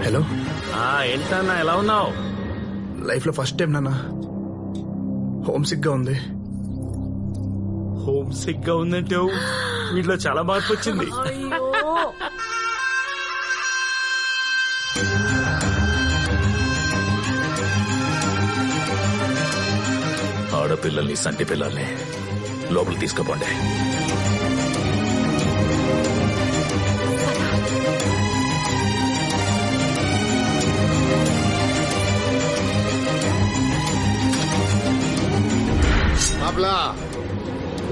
Hello. ఏంటన్నా ఎలా ఉన్నావు? లైఫ్ లో ఫస్ట్ టైం నాన్న హోమ్ సిక్ గా ఉంది. హోమ్ సిక్ గా ఉందంటే వీటిలో చాలా మార్పు వచ్చింది. ఆడపిల్లల్ని సంటి పిల్లల్ని లోపలికి తీసుకుపోండి.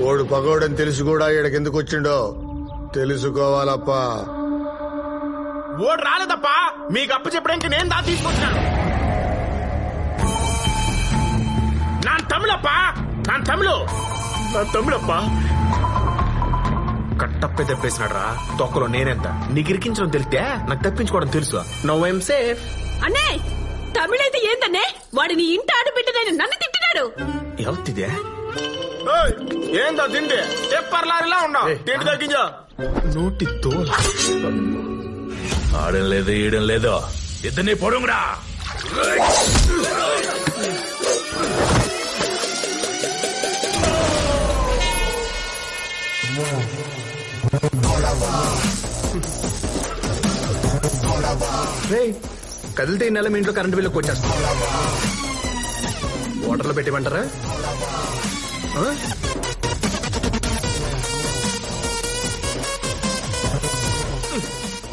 ఓడు పగోడని తెలిసి కూడా ఈడకెందుకు వచ్చిండో తెలుసుకోవాలప్ప. ఓడు రాలేదప్పా, మీకు అప్పు చెప్పడానికి నేను దా తీసుకొచ్చాను. నా తమిళప్పా, నా తమిళప్పా. కట్టప్పే తెప్పేసినాడు రా తొక్కలో. నేనెంత నీకు ఇరికించడం తెలిస్తే నాకు తప్పించుకోవడం తెలుసు. No I'm safe. అన్నే తమిళైతే ఏందన్నే? వాడిని ఇంట ఆడబిడ్డదైన నన్ను తిట్టినాడు. ఎవరిదే? ఏందో తిండి చెప్పర్లారిలా ఉన్నావు. తిండి తగ్గించా. నోటి తోల ఆడం లేదు ఈయడం లేదు. ఇద్దరిని పొడుగురా. కదిలితే ఈ నెల మీ ఇంట్లో కరెంటు బిల్లుకి వచ్చేస్తా. వాటర్లో పెట్టిమంటారా?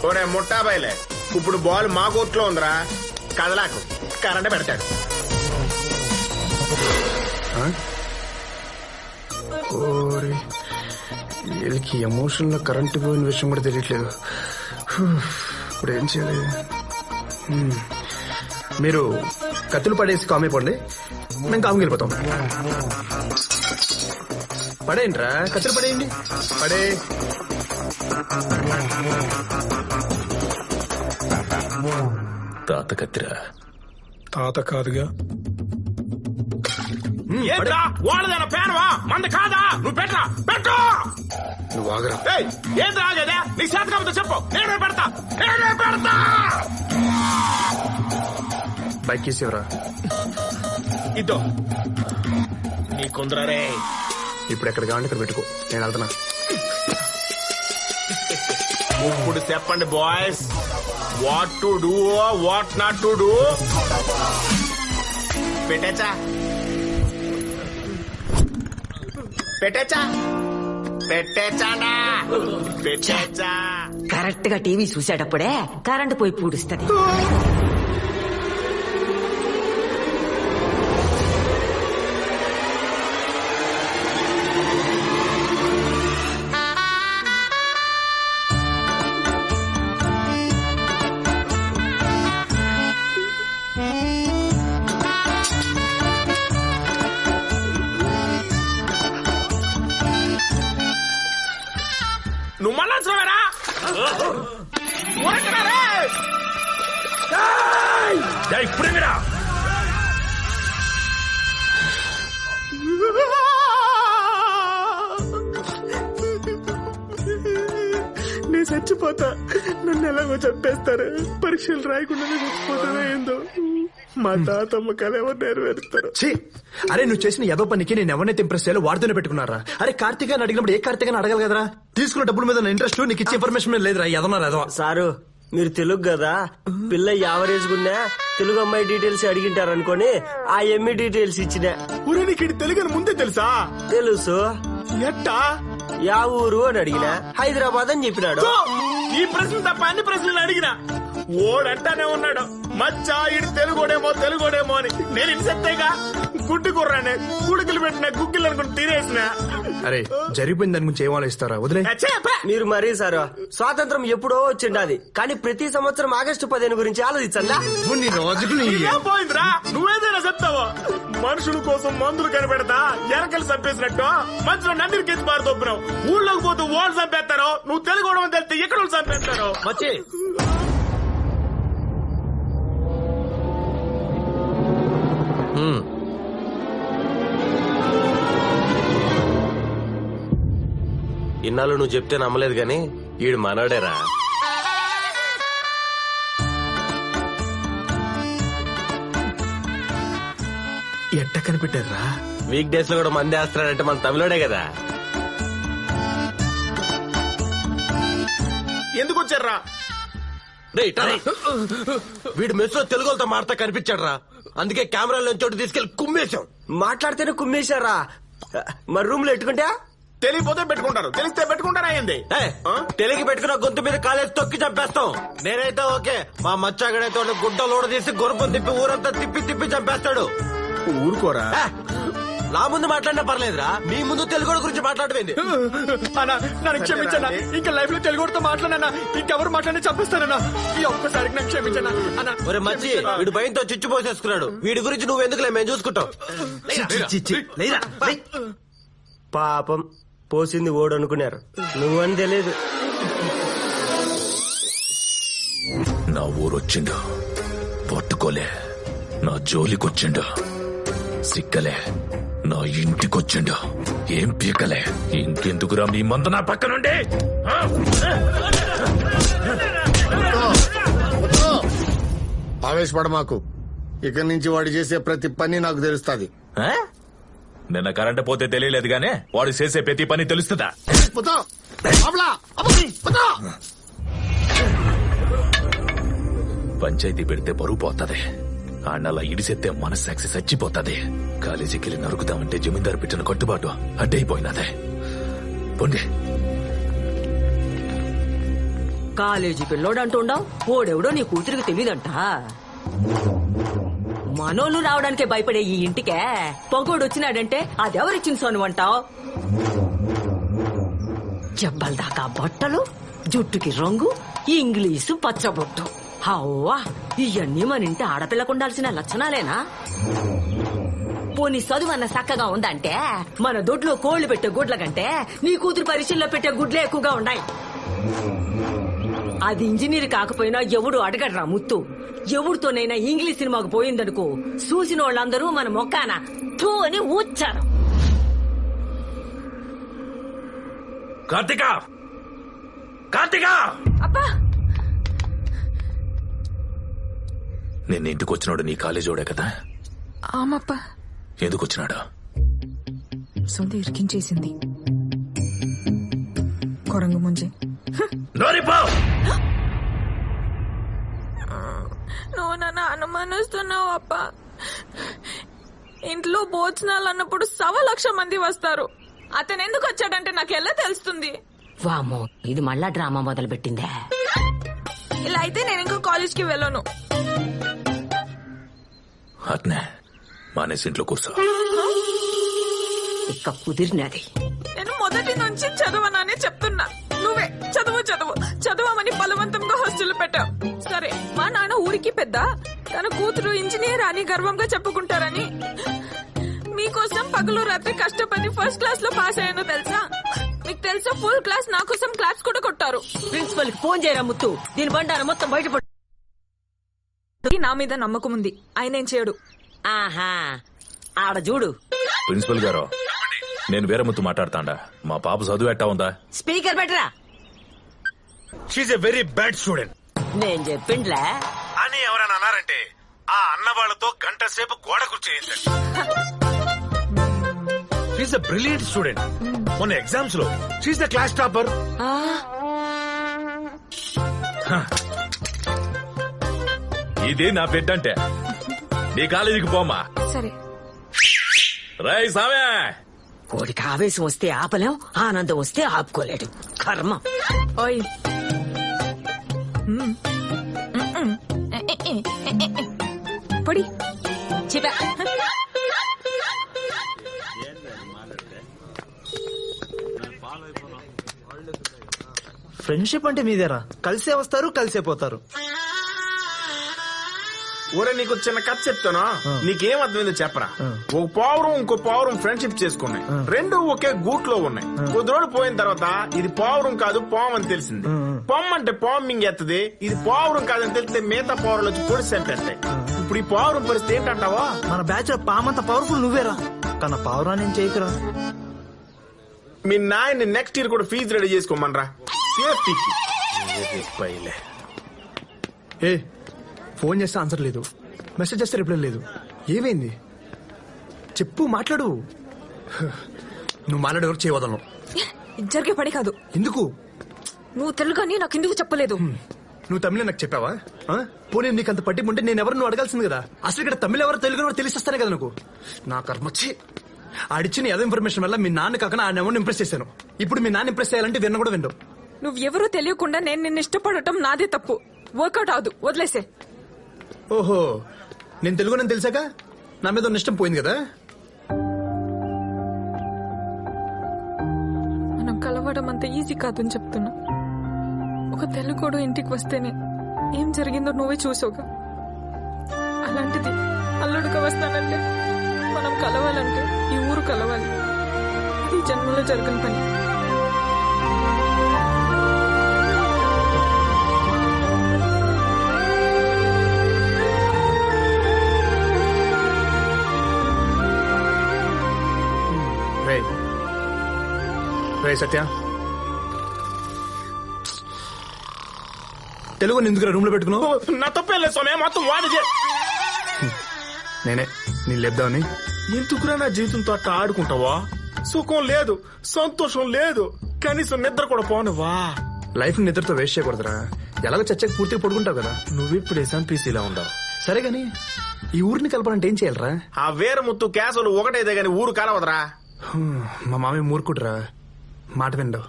ఒరే ముట్టాబాయిలే, ఇప్పుడు బాల్ మా కోర్టులో ఉందిరా. కదలాకు, కరెంట్ పెడతాడు. వీళ్ళకి ఎమోషన్ లో కరెంటు పోయిన విషయం కూడా తెలియట్లేదు. ఇప్పుడు ఏం చేయాలి? మీరు కత్తులు పడేసి కామైపోండి, మేము కాముకి వెళ్ళిపోతాం. పడేయండిరా, కత్తులు పడేయండి. పడే తాత కత్తిరా. తాత కాదుగా. వాళ్ళదేనా పేనవా? మంది కాదా? నువ్వు పెట్టరా, పెట్టు. నువ్వు ఆగరా. ఏం రాగదే? నీ చేత కాకపోతే చెప్పు, నేనే పెడతా. బైక్ తీసేవరా. ఇద్దో నీ కొందరే. ఇప్పుడు ఎక్కడ కావాలంటే ఇక్కడ పెట్టుకో, నేను వెళ్తున్నా. ఇప్పుడు చెప్పండి boys, what to do, what not to do. పెట్టేచ్చా పెట్టేచ్చా పెట్టేచ్చానా పెట్టేచ్చా. కరెక్ట్ గా టీవీ చూసేటప్పుడే కరెంటు పోయి పూడుస్తుంది. నువ్వు మళ్ళా చూడరా. ఇప్పుడేరా నేను చచ్చిపోతా, నన్ను ఎలాగో చంపేస్తారు. పరీక్షలు రాయకుండానే చచ్చిపోతావా ఏందో. మా తాతమ్మ కళ ఎవరు నెరవేరుస్తారు. అరే నువ్వు చేసిన ఏదో పనికి నేను ఎవరినైతే ఇంప్రెస్ చేయాలో వాడితోనే పెట్టుకున్నారా? అరే కార్తీక్ అని అడిగినప్పుడు ఏ కార్తీక్ అని అడగాలి కదరా. తీసుకున్న డబ్బుల మీద ఇంట్రెస్ట్, నీకు ఇచ్చే ఇన్ఫర్మేషన్ మీద లేదురా. ఎదన్నారు ఏదో. సారు మీరు తెలుగు కదా, పిల్ల యావరేజ్ గున్నా తెలుగు అమ్మాయి డీటెయిల్స్ అడిగింటారు అనుకోని ఆ ఎమ్మి డీటెయిల్స్ ఇచ్చిన. ఊరే నీకు తెలుగు అని ముందే తెలుసా? తెలుసు. ఎట్టా? యా ఊరు అని అడిగిన, హైదరాబాద్ అని చెప్పినాడు. ఈ ప్రశ్న తప్ప అన్ని ప్రశ్నలు అడిగినా ఓడంటానే ఉన్నాడు మచ్చా ఇడు తెలుగోడేమో అని. నేను ఇన్సెత్తేగా గుడ్డు కుర్రానే గుడికిలు పెట్టిన గుగ్గిలు అనుకుని తినేసిన. అరే జరిగిపోయిన దాని గురించి ఏం ఆలోచిస్తారా, వదిలే. మీరు మరీ సార్ స్వాతంత్రం ఎప్పుడో వచ్చిండాది, కానీ ప్రతి సంవత్సరం ఆగస్టు 15 గురించి ఆలోచించండా? ఏం పోయిందిరా, నువ్వేదైనా చెప్తావో. మనుషుల కోసం మందులు కనిపెడతా ఎరకలు చంపేసినట్టు మధ్యలో నందిని కెచ్చి పారు తొప్పినావు. ఊళ్ళోకి పోతూ ఓళ్ళు చంపేస్తారో, నువ్వు తెలుగోవడం తెలిస్తే ఎక్కడ చంపేస్తారో. మచ్చి ఇన్నాళ్ళు నువ్వు చెప్తే నమ్మలేదు గాని ఈడు మనోడేరా. ఎట్ట కనిపెట్టారా? వీక్ డేస్ లో కూడా మంది వేస్తాడంటే మన తమిళోడే కదా. ఎందుకు వచ్చారా? వీడు మెస్ లో తెలుగులతో మాడతా కనిపించాడు రా, అందుకే కెమెరాలో చోటు తీసుకెళ్లి కుమ్మేశాం. మాట్లాడితేనే కుమ్మేశారా? మరి రూమ్ లో ఎట్టుకుంటా? తెలియపోతే పెట్టుకుంటారు, తెలిస్తే పెట్టుకుంటారా ఏంది? తెలుగు పెట్టుకున్న గొంతు మీద కాలేజ్ తొక్కి చంపేస్తాం. నేనైతే ఓకే, మా మచ్చాగడైతే గుడ్డ లోడ తీసి గుర్రం తిప్పి ఊరంతా తిప్పి చంపేస్తాడు. ఊరుకోరా. నా ముందు మాట్లాడినా పర్లేదురా, మీ ముందు తెలుగు గురించి మాట్లాడవేంది? అన్నా నన్ను క్షమించన్నా, ఇంకా లైఫ్ లో తెలుగుతో మాట్లాడనా, ఇంకెవరు మాట్లాడి చంపిస్తానన్నా. ఈ ఒక్కసారికి నాకు క్షమించన్నా అన్నా. ఒరే మచ్చి, వీడు భయంతో చిచ్చు పోసేసుకున్నాడు. వీడి గురించి నువ్వెందుకులే, మేము చూసుకుంటాం. పాపం పోసింది ఓడు అనుకున్నారు, నువ్వని తెలియదు. నా ఊరొచ్చిండు, పట్టుకోలే. నా జోలికొచ్చిండు, సిక్కలే. నా ఇంటికొచ్చిండు, ఏం పీకలే. ఇంకెందుకురా మీ మంద నా పక్క నుండి? ఆవేశపడ మాకు. ఇక్కడి నుంచి వాడు చేసే ప్రతి పని నాకు తెలుస్తుంది. నిన్న కరెంట్ పోతే తెలియలేదు గానే వాడు చేసే ప్రతి పని తెలుస్తుందా? పంచాయతీ పెడితే బరువు పోతుంది, అన్నలా ఇడిసెత్తే మనస్సాక్షి చచ్చిపోతుంది. కాలేజీకి వెళ్ళి నరుకుతామంటే జమీందారు పెట్టిన కట్టుబాటు అడ్డైపోయినదే. పొండి. కాలేజీ పిల్లోడు అంటుండవు, ఓడెవడో నీ కూతురికి తెలియదంట. మనోళ్ళు రావడానికే భయపడే ఈ ఇంటికే పొగోడు వచ్చినాడంటే అదెవరిచ్చిన సొను అంటావు? జబ్బల దాకా బట్టలు, జుట్టుకి రంగు, ఇంగ్లీషు పచ్చబొట్టు. అవ్వా, ఇవన్నీ మన ఇంటి ఆడపిల్లకు ఉండాల్సిన లక్షణాలేనా? పోనీ చదువు అన్న చక్కగా ఉందంటే మన దొడ్లో కోళ్లు పెట్టే గుడ్ల కంటే నీ కూతురు పరీక్షల్లో పెట్టే గుడ్లే ఎక్కువగా ఉన్నాయి. అది ఇంజనీర్ కాకపోయినా ఎవడు అడగడ్రా ముత్తు. ఎవరితోనైనా ఇంగ్లీష్ సినిమాకు పోయిందనుకో, చూసిన వాళ్ళందరూ మన మొక్కాన థూ అని ఊచ్చారు. కార్తిక, కార్తిక! అబ్బా, నిన్న ఇంటికి వచ్చినాడు నీ కాలేజోడే కదా? ఆమప్ప. ఎందుకు వచ్చినాడు? సొంత ఇరికించేసింది కొరంగు ముంజే. నువ్వు నన్ను అనుమానిస్తున్నావు అప్ప. ఇంట్లో భోజనాలు అన్నప్పుడు 1,00,000 మంది వస్తారు. అతను ఎందుకు వచ్చాడంటే నాకు ఎలా తెలుస్తుంది? వామో, ఇది మళ్ళా డ్రామా మొదలు పెట్టిందే. ఇలా అయితే నేను ఇంకో కాలేజ్కి వెళ్ళను. అట్నే మానేసి ఇంట్లో కూర్చో. ఇక కుదిరినది. నేను మొదటి నుంచి చదవనని చెప్తున్నా. నువ్వే చదవమని బలవంతంగా హాస్టల్ పెట్టావు. సరే, మా నాన్న ఊరికి పెద్ద, తన కూతురు ఇంజనీర్ అని గర్వంగా చెప్పుకుంటారని మీకోసం పగలు రాత్రి కష్టపడి ఫస్ట్ క్లాస్ లో పాస్ అయ్యానో తెలుసా? మీకు తెలుసా, ఫుల్ క్లాస్ నా కోసం క్లాప్స్ కూడా కొట్టారు. ప్రిన్సిపల్ కి ఫోన్ చేయరా ముత్తు, దీని బండారం మొత్తం బయటపడు. నా మీద నమ్మకం ఉంది, ఆయన ఏం చేయడు. ఆహా, ఆడ చూడు. ప్రిన్సిపల్ గారు, నేను వీరముత్తు మాట్లాడతాండా. మా పాప చదువు ఎట్టా ఉందా? స్పీకర్ పెట్టరా. She a very bad student. నేను చెప్పిండ్లే అని ఎవరైనా అన్నారంటే ఆ అన్న వాళ్ళతో గంట సేపు గోడ కూర్చేయించండి. She's a brilliant student. మొన్న ఎగ్జామ్స్ లో షీఈ్ ద క్లాస్ టాపర్. ఇది నా బిడ్డ అంటే నీ కాలేజీకి పోమ్మా. సరే. రై సామే, కోడికి ఆవేశం వస్తే ఆపలేం, ఆనందం వస్తే ఆపుకోలేడు. కర్మ. ఓయ్ పొడి. చిబా. ఫ్రెండ్షిప్ అంటే మీదేరా, కలిసే వస్తారు కలిసే పోతారు. ఊరే నీకు చిన్న కథ చెప్తాను, నీకేం అర్థమైందో చెప్పరా. ఒక పావురం ఇంకో పావురం ఫ్రెండ్షిప్ చేసుకున్నాయి, రెండు ఒకే గూట్లో ఉన్నాయి. కొద్ది రోజులు పోయిన తర్వాత ఇది పావురం కాదు పాము అని తెలిసింది. పాము అంటే పాము మింగేత్తది, ఇది పావురం కాదని తెలిస్తే మిగతా పావురాలు వచ్చి పొడి చంపేస్తాయి. ఇప్పుడు ఈ పావురం పరిస్థితి ఏంటంటావా? మన బ్యాచ్ లో పామంత పవర్ఫుల్ నువ్వేరా, కానీ పావురాన్ని ఏం చేయకురా. మీ నాయన్ని నెక్స్ట్ ఇయర్ కూడా ఫీజు రెడీ చేసుకోమనరా, సేఫ్టీకి. ఏ ఫోన్ చేస్తే ఆన్సర్ లేదు, మెసేజ్ చేస్తే రిప్లై లేదు. ఏమైంది చెప్పు, మాట్లాడు. నువ్వు మాట్లాడే వరకు చేయవదలను. జరిగే పని కాదు. ఎందుకు? నువ్వు తెలుగు అని నాకు ఎందుకు చెప్పలేదు? నువ్వు తమిళ నాకు చెప్పావా? పోనీ నీకు అంత పట్టింపు ఉంటే నేను ఎవరు నువ్వు అడగాల్సింది కదా. అసలు ఇక్కడ తమిళ ఎవరు తెలుగు ఎవరు తెలిసిస్తానే కదా నాకు. నా కర్మచ్చి ఆడిచ్చిన ఏదో ఇన్ఫర్మేషన్ వల్ల మీ నాన్న కాక ఆయన ఎవరిని ఇంప్రెస్ చేశాను. ఇప్పుడు మీ నాన్న ఇంప్రెస్ చేయాలంటే విన్న కూడా విండు. నువ్వు ఎవరో తెలియకుండా నేను నిన్ను ఇష్టపడటం నాదే తప్పు. వర్కౌట్ అవదు, వదిలేసే. ఓహో, నేను తెలుగు నేను తెలిసాక నా మీద ఉన్న ఇష్టం పోయింది కదా. మనం కలవడం అంత ఈజీ కాదని చెప్తున్నా. ఒక తెలుగుడు ఇంటికి వస్తేనే ఏం జరిగిందో నువ్వే చూసావుగా. అలాంటిది అల్లుడుగా వస్తానంటే, మనం కలవాలంటే ఈ ఊరు కలవాలి. ఈ జన్మలో జరగని పని. రే సత్య, తెలుగు ఎందుకు రూమ్ లో పెట్టుకున్నావు? నా తప్పేం లేదు స్వామి, మొత్తం వాడి నేనే నేను లేపుదామని. ఎందుకురా నా జీవితంతో అట్లా ఆడుకుంటావా? సుఖం లేదు, సంతోషం లేదు, కనీసం నిద్ర కూడా పోనువా. Life నిద్రతో waste చేయకూడదురా. ఎలాగో చచ్చకి పూర్తిగా పడుకుంటావు కదా. నువ్విప్పుడు ఎస్ఎంపీసీలో ఉండవు. సరే గాని ఈ ఊరిని కలపాలంటే ఏం చేయాలరా? ఆ వీరముత్తు కేసులు ఒకటైతే గాని ఊరు కలవదరా. మా మామయ్య మూర్ఖుడురా, మాట విండవు.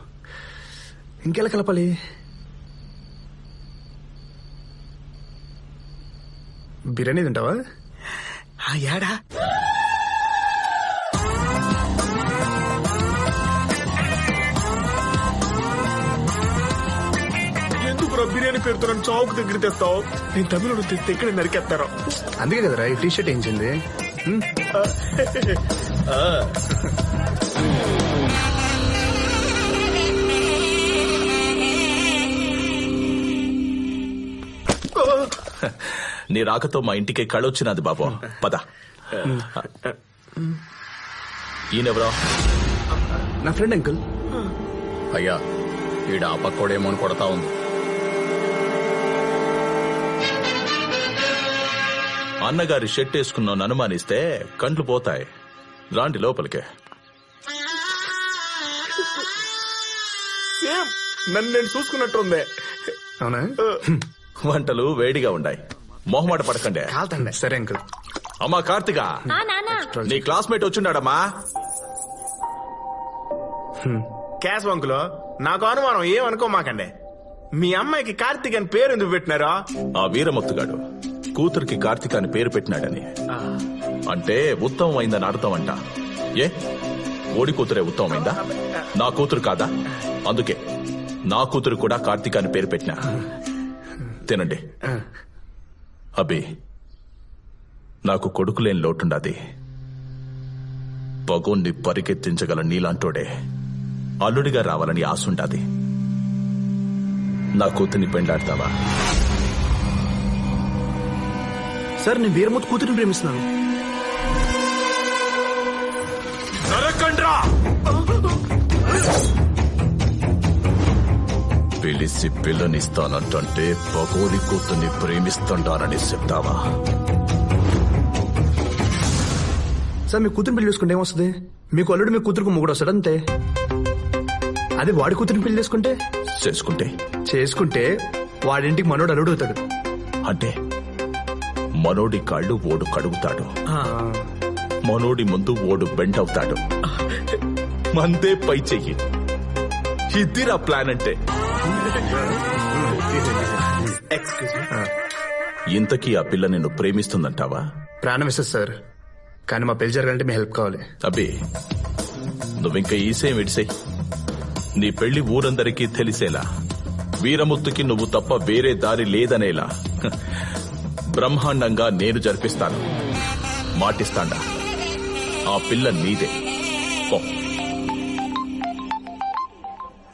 ఇంకెలా కలపాలి? బిర్యానీ తింటావా? ఏడా ఎందుకు బిర్యానీ పేరుతో నన్ను చౌక్ దగ్గర తెస్తావు? నేను తమిళుడు తెస్తే ఇక్కడ నరికేస్తారో. అందుకే కదరా ఈ టీ షర్ట్ ఏంచింది. నీ రాకతో మా ఇంటికి కళొచ్చినది బాబు. పద. ఈయనెవరో? నా ఫ్రెండ్ అంకుల్. అయ్యా, ఈడ ఆ పక్కోడేమో కొడతా ఉంది. అన్నగారి షర్ట్ వేసుకున్నాను అనుమానిస్తే కంట్లు పోతాయి. రాండి లోపలికే. నన్ను నేను చూసుకున్నట్టుంది. అవునా? వంటలు వేడిగా ఉన్నాయి, మొహమాట పడకండి. కాల్తండి. సరే అంకుల్. అమ్మా కార్తిక, నీ క్లాస్మేట్ వచ్చిండాడమ్మా. క్యాష్ వంకులో నాకు అనుమానం, ఏమనుకోమాకండి. మీ అమ్మాయికి కార్తీక్ అని పేరు ఎందుకు పెట్టినారా? ఆ వీరముత్తుగాడు కూతురికి కార్తిక అని పేరు పెట్టినాడని. అంటే ఉత్తమమైందని అర్థం అంట. ఏ ఓడి కూతురే ఉత్తమమైందా? నా కూతురు కాదా? అందుకే నా కూతురు కూడా కార్తిక అని పేరు పెట్టినా. తినండి. అబి, నాకు కొడుకులేని లోటుండాది. పగోన్ని పరిగెత్తించగల నీలాంటోడే అల్లుడిగా రావాలని ఆశుండాది. నా కూతుర్ని పెండాడతావా? సార్, నేను వీరమూర్తి కూతురిని ప్రేమిస్తున్నాను. పిలిచి పిల్లనిస్తానంటే పగోడి కూతుర్ని ప్రేమిస్తుంటానని చెప్తావా? సార్, మీ కూతురిని పెళ్లి చేసుకుంటే ఏమొస్తుంది? మీకు అల్లుడు మీ కూతురుకు మొగుడు వస్తాడు అంతే. అదే వాడి కూతురిని పెళ్లి చేసుకుంటే చేసుకుంటే వాడింటికి మనోడు అల్లుడు అవుతాడు. అంటే మనోడి కాళ్ళు ఓడు కడుగుతాడు, మనోడి ముందు ఓడు బెండ్ అవుతాడు, మందే పై చెయ్యి. ఇదిరా ప్లాన్ అంటే. Excuse me. ఇంతకీ ఆ పిల్ల నిన్ను ప్రేమిస్తుందంటావా? ప్రాణం ఇస్తుంది సార్, కానీ మా పెళ్లి జరగాలంటే మీ హెల్ప్ కావాలి. అబ్బే, నువ్వింక ఈసేం ఇడిసే. నీ పెళ్లి ఊరందరికీ తెలిసేలా, వీరముత్తుకి నువ్వు తప్ప వేరే దారి లేదనేలా బ్రహ్మాండంగా నేను జరిపిస్తాను. మాటిస్తాండా, ఆ పిల్ల నీదే. పో.